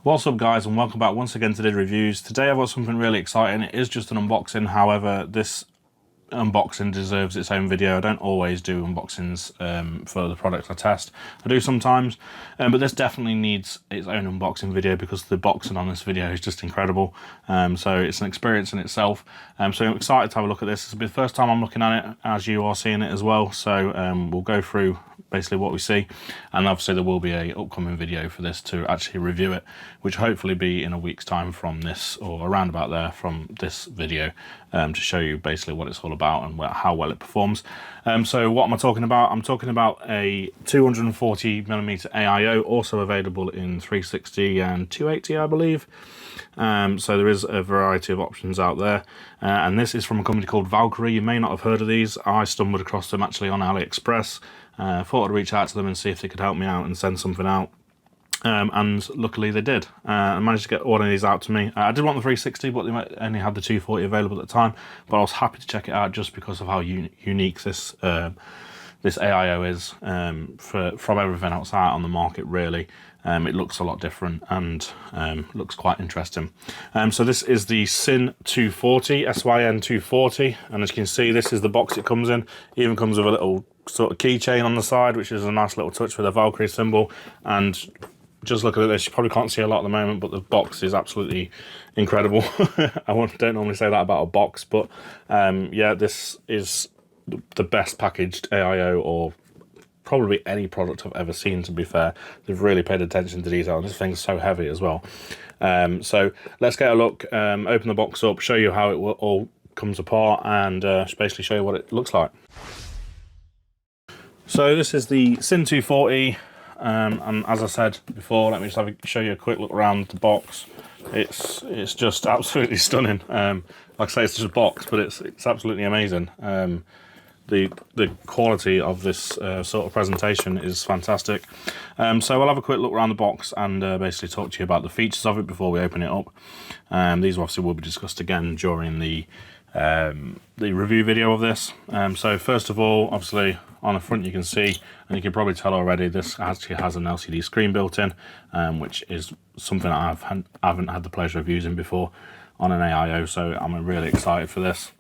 What's up guys, and welcome back once again to Did Reviews. Today I've got something really exciting. It is just an unboxing, however this unboxing deserves its own video. I don't always do unboxings for the products I test. I do sometimes, but this definitely needs its own unboxing video because the boxing on this video is just incredible. So it's an experience in itself. So I'm excited to have a look at this. It's the first time I'm looking at it, as you are seeing it as well. So we'll go through basically what we see, and obviously there will be a upcoming video for this to actually review it, which will hopefully be in a week's time from this, or around about there from this video, to show you basically what it's all about and how well it performs. So what am I talking about? I'm talking about a 240mm AIO, also available in 360 and 280 I believe. So there is a variety of options out there, and this is from a company called Valkyrie. You may not have heard of these. I stumbled across them actually on AliExpress. Thought I'd reach out to them and see if they could help me out and send something out, and luckily they did. I managed to get one of these out to me. I did want the 360, but they only had the 240 available at the time, but I was happy to check it out just because of how unique this this AIO is from everything else out on the market, really. It looks a lot different and looks quite interesting. So this is the Syn 240, SYN 240, and as you can see, this is the box it comes in. It even comes with a little sort of keychain on the side, which is a nice little touch with a Valkyrie symbol. And just looking at this, you probably can't see a lot at the moment, but the box is absolutely incredible. I don't normally say that about a box, but yeah, this is the best packaged AIO, or probably any product I've ever seen, to be fair. They've really paid attention to detail, and this thing's so heavy as well. So let's get a look, open the box up, show you how it all comes apart, and basically show you what it looks like. So this is the Syn 240, and as I said before, let me just show you a quick look around the box. It's just absolutely stunning. Like I say, it's just a box, but it's absolutely amazing. The quality of this sort of presentation is fantastic. So we'll have a quick look around the box and basically talk to you about the features of it before we open it up. These obviously will be discussed again during the review video of this. So first of all, obviously on the front you can see, and you can probably tell already, this actually has an LCD screen built in, which is something I haven't had the pleasure of using before on an AIO, so I'm really excited for this.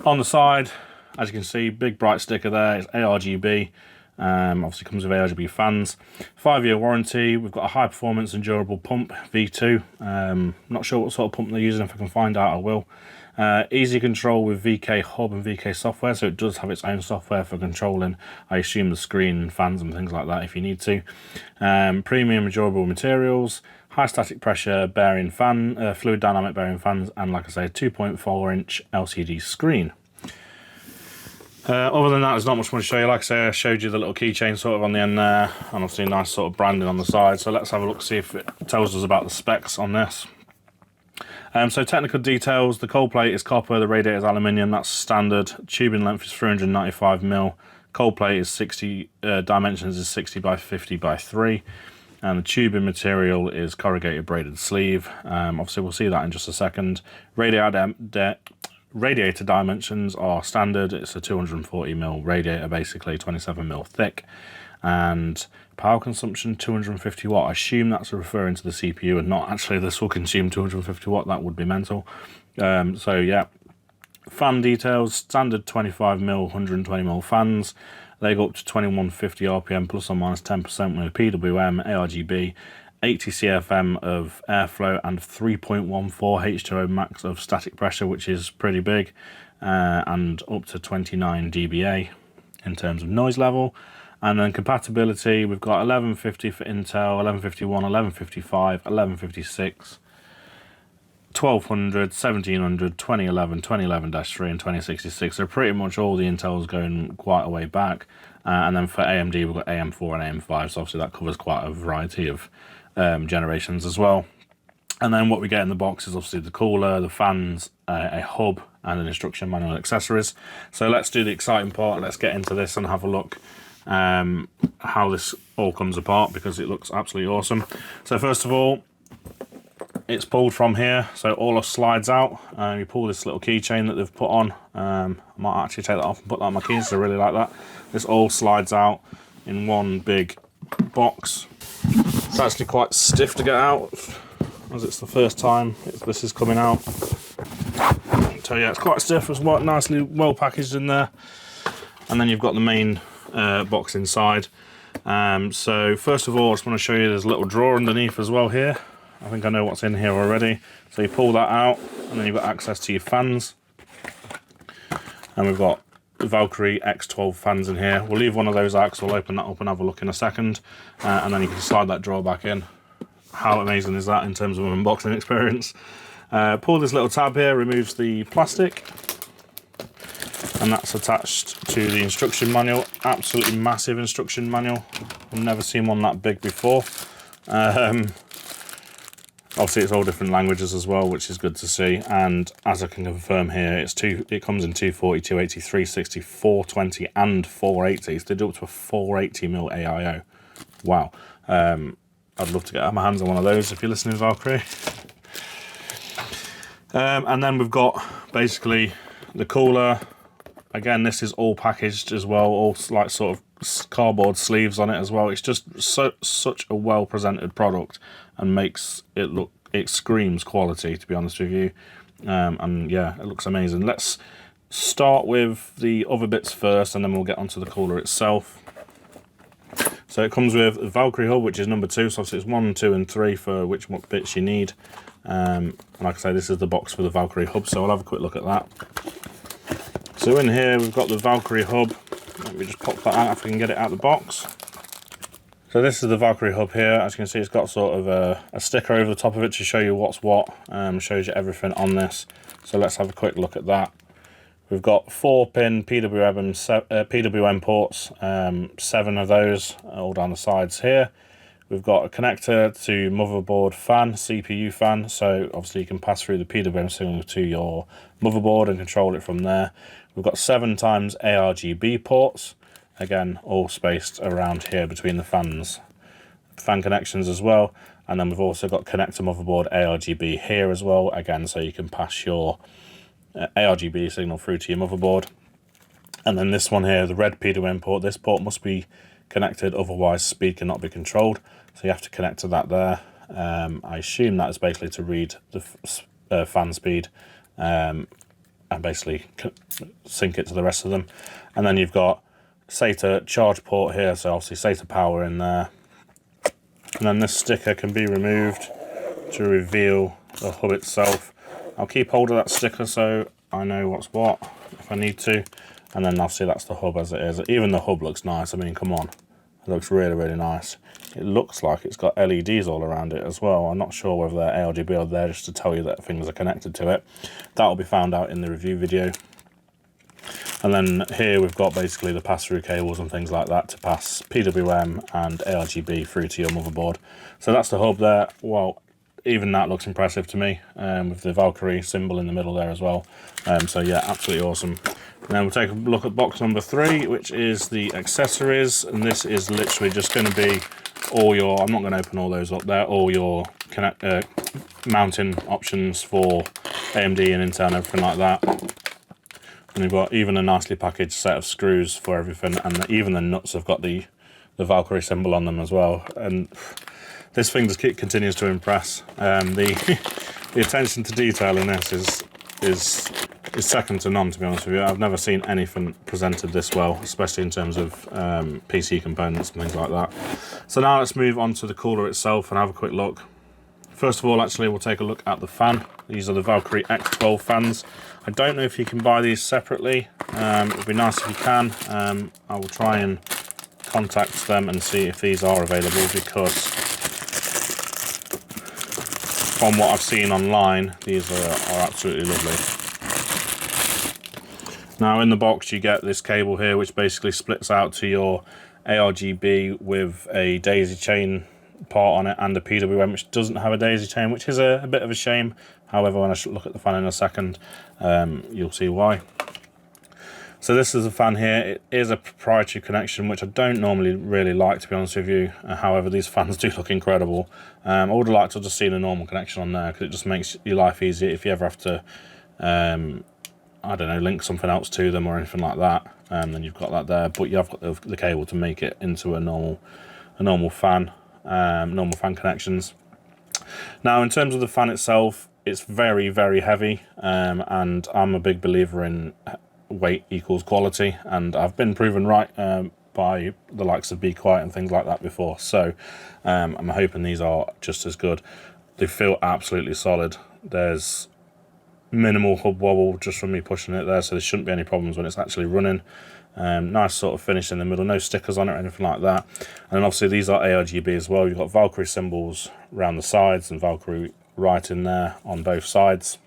On the side, as you can see, big bright sticker there. It's ARGB. Obviously comes with ARGB fans. 5-year warranty. We've got a high performance and durable pump, V2. Not sure what sort of pump they're using. If I can find out, I will. Easy control with VK hub and VK software, so it does have its own software for controlling, I assume, the screen, fans and things like that if you need to. Premium durable materials, high static pressure bearing fan, fluid dynamic bearing fans, and like I say, 2.4-inch LCD screen. Other than that, there's not much more to show you. Like I say, I showed you the little keychain sort of on the end there, and obviously a nice sort of branding on the side. So let's have a look, see if it tells us about the specs on this. So technical details: the cold plate is copper, the radiator is aluminium, that's standard. Tubing length is 395mm. Cold plate is 60, dimensions is 60 by 50 by 3. And the tubing material is corrugated braided sleeve. Obviously we'll see that in just a second. Radiator dimensions are standard. It's a 240mm radiator, basically 27mm thick, and power consumption 250 watt. I assume that's referring to the CPU and not actually this will consume 250 watt. That would be mental. So yeah, fan details: standard 25mm 120mm fans. They go up to 2150 RPM plus or minus 10% with PWM, ARGB, 80 CFM of airflow, and 3.14 H2O max of static pressure, which is pretty big, and up to 29 dBA in terms of noise level. And then compatibility, we've got 1150 for Intel, 1151, 1155, 1156, 1200, 1700, 2011, 2011-3, and 2066. So pretty much all the Intel's going quite a way back. And then for AMD, we've got AM4 and AM5, so obviously that covers quite a variety of generations as well. And then what we get in the box is obviously the cooler, the fans, a hub, and an instruction manual and accessories. So let's do the exciting part. Let's get into this and have a look how this all comes apart, because it looks absolutely awesome. So first of all, it's pulled from here, so all slides out. You pull this little keychain that they've put on. I might actually take that off and put that on my keys, so I really like that. This all slides out in one big box. It's actually quite stiff to get out, as it's the first time this is coming out. So yeah, it's quite stiff. It's nicely well packaged in there. And then you've got the main box inside. So first of all, I just want to show you there's a little drawer underneath as well here. I think I know what's in here already. So you pull that out, and then you've got access to your fans. And we've got the Valkyrie X12 fans in here. We'll leave one of those out because we'll open that up and have a look in a second. And then you can slide that drawer back in. How amazing is that in terms of an unboxing experience? Pull this little tab here, removes the plastic. And that's attached to the instruction manual. Absolutely massive instruction manual. I've never seen one that big before. Obviously it's all different languages as well, which is good to see. And as I can confirm here, it comes in 240, 280, 360, 420 and 480. So they do up to a 480mm AIO. Wow. I'd love to get my hands on one of those if you're listening, Valkyrie. And then we've got basically the cooler. Again, this is all packaged as well, all like sort of cardboard sleeves on it as well. It's just such a well presented product and makes it look, it screams quality, to be honest with you. And yeah, it looks amazing. Let's start with the other bits first, and then we'll get onto the cooler itself. So it comes with a Valkyrie hub, which is number 2, so obviously it's 1, 2 and 3 for which bits you need. And like I say, this is the box for the Valkyrie hub, so I'll have a quick look at that. So in here we've got the Valkyrie hub. Let me just pop that out if I can get it out of the box. So this is the Valkyrie hub here. As you can see, it's got sort of a sticker over the top of it to show you what's what. Shows you everything on this. So let's have a quick look at that. We've got 4-pin PWM ports, 7 of those all down the sides here. We've got a connector to motherboard fan, CPU fan, so obviously you can pass through the PWM signal to your motherboard and control it from there. We've got 7 times ARGB ports, again all spaced around here between the fans. Fan connections as well, and then we've also got connector motherboard ARGB here as well, again so you can pass your ARGB signal through to your motherboard. And then this one here, the red PWM port, this port must be connected, otherwise speed cannot be controlled, so you have to connect to that there. I assume that is basically to read the fan speed and basically sync it to the rest of them. And then you've got SATA charge port here, so obviously SATA power in there. And then this sticker can be removed to reveal the hub itself. I'll keep hold of that sticker so I know what's what if I need to. And then obviously that's the hub as it is. Even the hub looks nice. I mean, come on. It looks really, really nice. It looks like it's got LEDs all around it as well. I'm not sure whether they're ARGB or there just to tell you that things are connected to it. That'll be found out in the review video. And then here we've got basically the pass-through cables and things like that to pass PWM and ARGB through to your motherboard. So that's the hub there. Well, even that looks impressive to me, with the Valkyrie symbol in the middle there as well. So yeah, absolutely awesome. Now we'll take a look at box number 3, which is the accessories, and this is literally just going to be all your, I'm not going to open all those up there, all your mounting options for AMD and Intel and everything like that. And you've got even a nicely packaged set of screws for everything, and even the nuts have got the Valkyrie symbol on them as well. And this thing just continues to impress. The attention to detail in this is second to none, to be honest with you. I've never seen anything presented this well, especially in terms of PC components and things like that. So now let's move on to the cooler itself and have a quick look. First of all, actually, we'll take a look at the fan. These are the Valkyrie X12 fans. I don't know if you can buy these separately. It would be nice if you can. I will try and contact them and see if these are available, because from what I've seen online, these are absolutely lovely. Now in the box you get this cable here, which basically splits out to your ARGB with a daisy chain part on it and a PWM which doesn't have a daisy chain, which is a bit of a shame. However, when I look at the fan in a second, you'll see why. So this is a fan here. It is a proprietary connection, which I don't normally really like, to be honest with you. However, these fans do look incredible. I would have liked to just see a normal connection on there, because it just makes your life easier if you ever have to, I don't know, link something else to them or anything like that. Then you've got that there, but you have got the cable to make it into a normal fan. normal fan connections. Now, in terms of the fan itself, it's very, very heavy, and I'm a big believer in weight equals quality, and I've been proven right by the likes of Be Quiet and things like that before, so I'm hoping these are just as good. They feel absolutely solid. There's minimal hub wobble just from me pushing it there, so there shouldn't be any problems when it's actually running. Nice sort of finish in the middle, no stickers on it or anything like that. And then obviously these are ARGB as well. You've got Valkyrie symbols around the sides and Valkyrie right in there on both sides.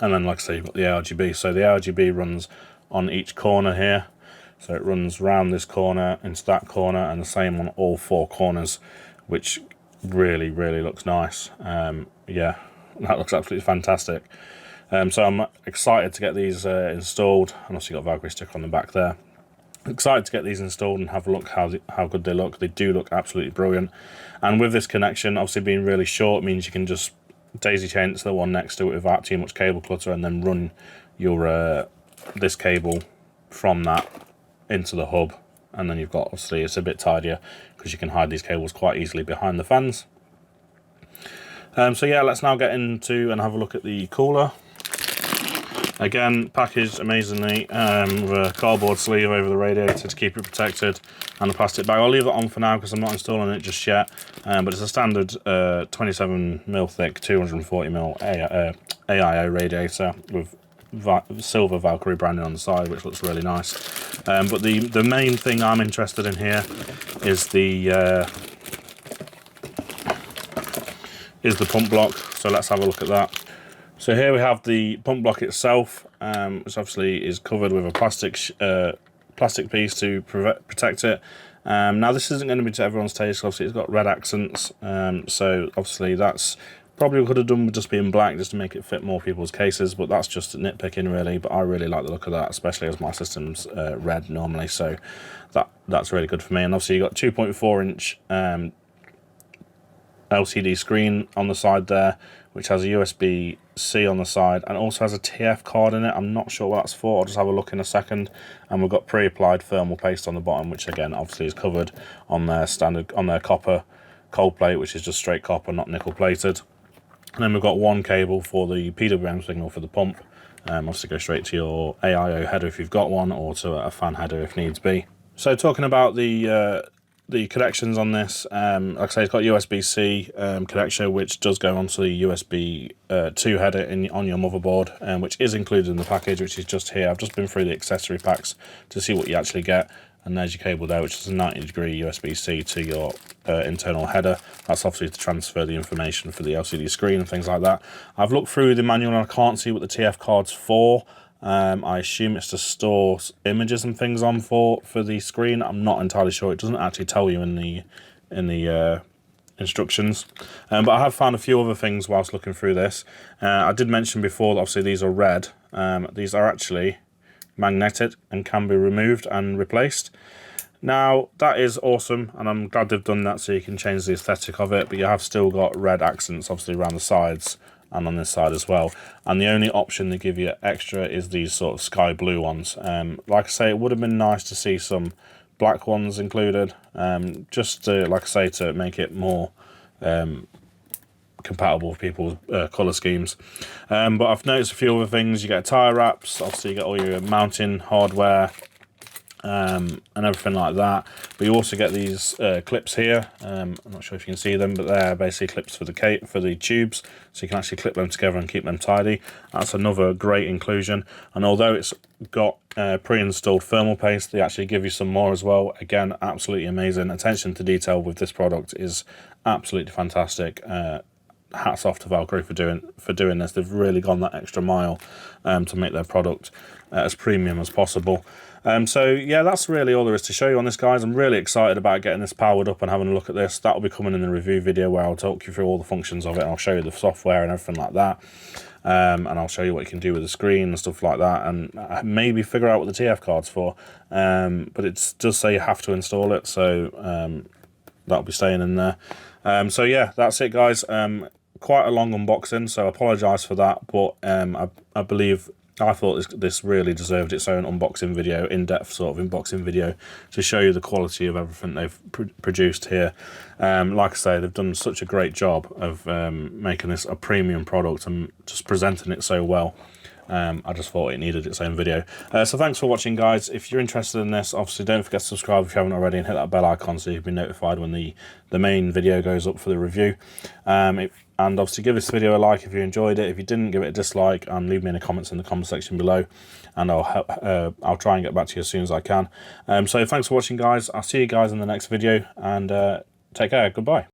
And then, like I say, you've got the ARGB. So the ARGB runs on each corner here. So it runs round this corner into that corner, and the same on all four corners, which really, really looks nice. Yeah, that looks absolutely fantastic. So I'm excited to get these installed, and also you've got Valkyrie sticker on the back there. Excited to get these installed and have a look how good they look. They do look absolutely brilliant. And with this connection, obviously being really short, means you can just daisy chain to the one next to it without too much cable clutter, and then run your this cable from that into the hub. And then you've got, obviously, it's a bit tidier because you can hide these cables quite easily behind the fans. So yeah, let's now get into and have a look at the cooler. Again, packaged amazingly with a cardboard sleeve over the radiator to keep it protected, and a plastic bag. I'll leave that on for now because I'm not installing it just yet, but it's a standard 27mm thick 240mm AIO radiator with silver Valkyrie branding on the side, which looks really nice. But the main thing I'm interested in here is the pump block, so let's have a look at that. So here we have the pump block itself, which obviously is covered with a plastic piece to protect it. Now this isn't going to be to everyone's taste. Obviously it's got red accents, so obviously that's probably could have done with just being black just to make it fit more people's cases, but that's just nitpicking really. But I really like the look of that, especially as my system's red normally, so that's really good for me. And obviously you've got 2.4-inch LCD screen on the side there, which has a USB-C on the side and also has a TF card in it. I'm not sure what that's for. I'll just have a look in a second. And we've got pre-applied thermal paste on the bottom, which again obviously is covered on their copper cold plate, which is just straight copper, not nickel plated. And then we've got one cable for the PWM signal for the pump. Obviously go straight to your AIO header if you've got one, or to a fan header if needs be. So talking about the connections on this, like I say, it's got USB-C connection, which does go onto the USB 2 header on your motherboard, which is included in the package, which is just here. I've just been through the accessory packs to see what you actually get, and there's your cable there, which is a 90-degree USB-C to your internal header. That's obviously to transfer the information for the LCD screen and things like that. I've looked through the manual and I can't see what the TF card's for. I assume it's to store images and things on for the screen. I'm not entirely sure. It doesn't actually tell you in the instructions. But I have found a few other things whilst looking through this. I did mention before that obviously these are red. These are actually magnetic and can be removed and replaced. Now that is awesome, and I'm glad they've done that so you can change the aesthetic of it, but you have still got red accents obviously around the sides and on this side as well, and the only option they give you extra is these sort of sky blue ones. Like I say, it would have been nice to see some black ones included, just to, like I say, to make it more compatible with people's colour schemes. But I've noticed a few other things. You get tyre wraps, obviously you get all your mounting hardware and everything like that, but you also get these clips here. I'm not sure if you can see them, but they're basically clips for the tubes, so you can actually clip them together and keep them tidy. That's another great inclusion, and although it's got pre-installed thermal paste, they actually give you some more as well. Again, absolutely amazing. Attention to detail with this product is absolutely fantastic. Hats off to Valkyrie for doing this. They've really gone that extra mile to make their product as premium as possible. So yeah, that's really all there is to show you on this, guys. I'm really excited about getting this powered up and having a look at this. That'll be coming in the review video where I'll talk you through all the functions of it, and I'll show you the software and everything like that. And I'll show you what you can do with the screen and stuff like that, and maybe figure out what the TF card's for. But it does say you have to install it, so that'll be staying in there. So yeah, that's it, guys. Quite a long unboxing, so I apologise for that, but I believe I thought this really deserved its own unboxing video, in-depth sort of unboxing video, to show you the quality of everything they've produced here. Like I say, they've done such a great job of making this a premium product and just presenting it so well. I just thought it needed its own video. So thanks for watching, guys. If you're interested in this, obviously don't forget to subscribe if you haven't already, and hit that bell icon so you'll be notified when the main video goes up for the review. And obviously give this video a like if you enjoyed it. If you didn't, give it a dislike, and leave me any comments in the comment section below, and I'll try and get back to you as soon as I can. So thanks for watching, guys. I'll see you guys in the next video, and take care. Goodbye.